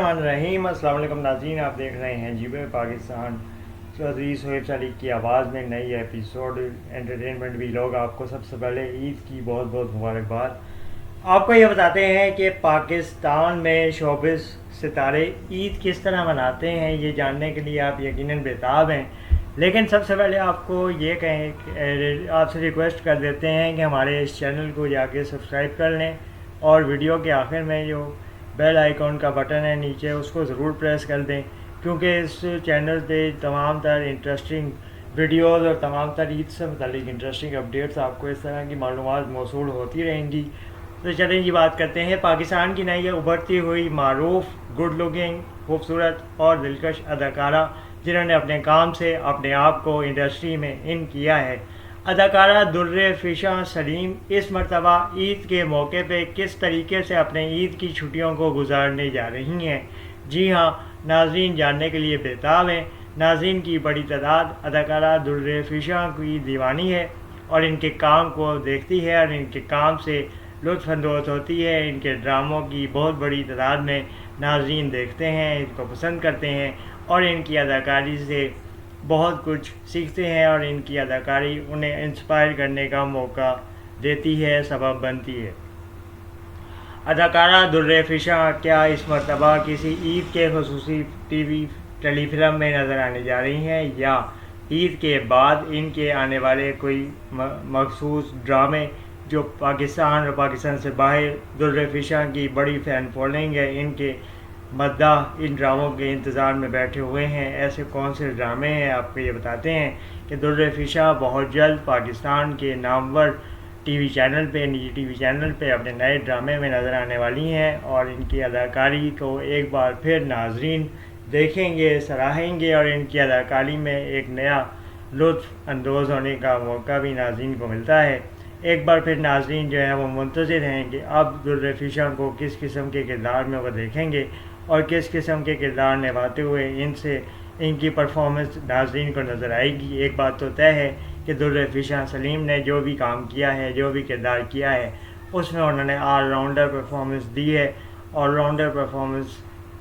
बिस्मिल्लाहिर्रहमानिर्रहीम। अस्सलाम वालेकुम नाज़रीन, आप देख रहे हैं जीबे पाकिस्तान। चौधरी सोहेब चाली की आवाज़ में नई एपिसोड एंटरटेनमेंट वीलॉग। आपको सबसे पहले ईद की बहुत बहुत मुबारकबाद। आपको ये बताते हैं कि पाकिस्तान में शोबिस सितारे ईद किस तरह मनाते हैं, ये जानने के लिए आप यकीनन बेताब हैं। लेकिन सबसे पहले आपको ये कहें, आपसे रिक्वेस्ट कर देते हैं कि हमारे इस चैनल को जाके सब्सक्राइब कर लें और वीडियो के आखिर में जो बेल आइकॉन का बटन है नीचे, उसको ज़रूर प्रेस कर दें, क्योंकि इस चैनल पे तमाम तर इंटरेस्टिंग वीडियोज़ और तमाम तर ईद से मुतालिक इंटरेस्टिंग अपडेट्स आपको इस तरह की मालूमात मौसूल होती रहेंगी। तो चलें जी, बात करते हैं पाकिस्तान की नई उभरती हुई मारूफ, गुड लुकिंग, खूबसूरत और दिलकश अदाकारा जिन्होंने अपने काम से अपने आप को इंडस्ट्री में इन किया है। अदाकारा दुर्रे फ़िशा सलीम इस मरतबा ईद के मौके पे किस तरीके से अपने ईद की छुट्टियों को गुजारने जा रही हैं। जी हाँ नाज़रीन, जानने के लिए बेताब हैं। नाज़रीन की बड़ी तादाद अदाकारा दुर्रे फ़िशा की दीवानी है और इनके काम को देखती है और इनके काम से लुत्फ़ अंदोज़ होती है। इनके ड्रामों की बहुत बड़ी तादाद में नाज़रीन देखते हैं, इनको पसंद करते हैं और इनकी अदाकारी से बहुत कुछ सीखते हैं और इनकी अदाकारी उन्हें इंस्पायर करने का मौका देती है, सबब बनती है। अदाकारा दुर्रे फ़िशा क्या इस मरतबा किसी ईद के खुसूसी टेलीफिल्म में नज़र आने जा रही हैं, या ईद के बाद इनके आने वाले कोई मखसूस ड्रामे जो पाकिस्तान और पाकिस्तान से बाहर दुर्रे फ़िशा की बड़ी फ़ैन फॉलोइंग है, इनके मद्दाह इन ड्रामों के इंतज़ार में बैठे हुए हैं। ऐसे कौन से ड्रामे हैं, आपको ये बताते हैं कि दुर्रे फ़िशा बहुत जल्द पाकिस्तान के नामवर टीवी चैनल पे, निजी टीवी चैनल पे अपने नए ड्रामे में नज़र आने वाली हैं और इनकी अदाकारी को एक बार फिर नाज़रीन देखेंगे, सराहेंगे और इनकी अदाकारी में एक नया लुत्फ़ अंदोज़ होने का मौका भी नाज़रीन को मिलता है। एक बार फिर नाज़रीन जो है वो मुंतज़िर हैं कि अब दुर्रे फ़िशा को किस किस्म के किरदार में वो देखेंगे और किस किस्म के किरदार निभाते हुए इनसे इनकी परफॉर्मेंस नाज़रीन को नज़र आएगी। एक बात तो तय है कि दुर्रे फ़िशा सलीम ने जो भी काम किया है, जो भी किरदार किया है, उसमें उन्होंने ऑलराउंडर परफॉर्मेंस दी है। ऑलराउंडर परफॉर्मेंस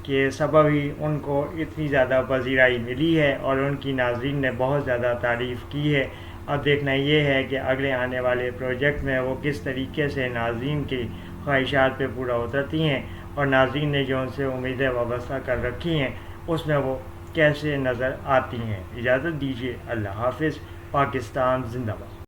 के सबब ही उनको इतनी ज़्यादा पज़ीराई मिली है और उनकी नाज़रीन ने बहुत ज़्यादा तारीफ़ की है। अब देखना ये है कि अगले आने वाले प्रोजेक्ट में वो किस तरीके से नाज़रीन की ख्वाहिशात पे पूरा उतरती हैं और नाज़रीन ने जो उनसे उम्मीदें वाबस्ता कर रखी हैं उसमें वो कैसे नज़र आती हैं। इजाज़त दीजिए, अल्लाह हाफ़िज़। पाकिस्तान ज़िंदाबाद।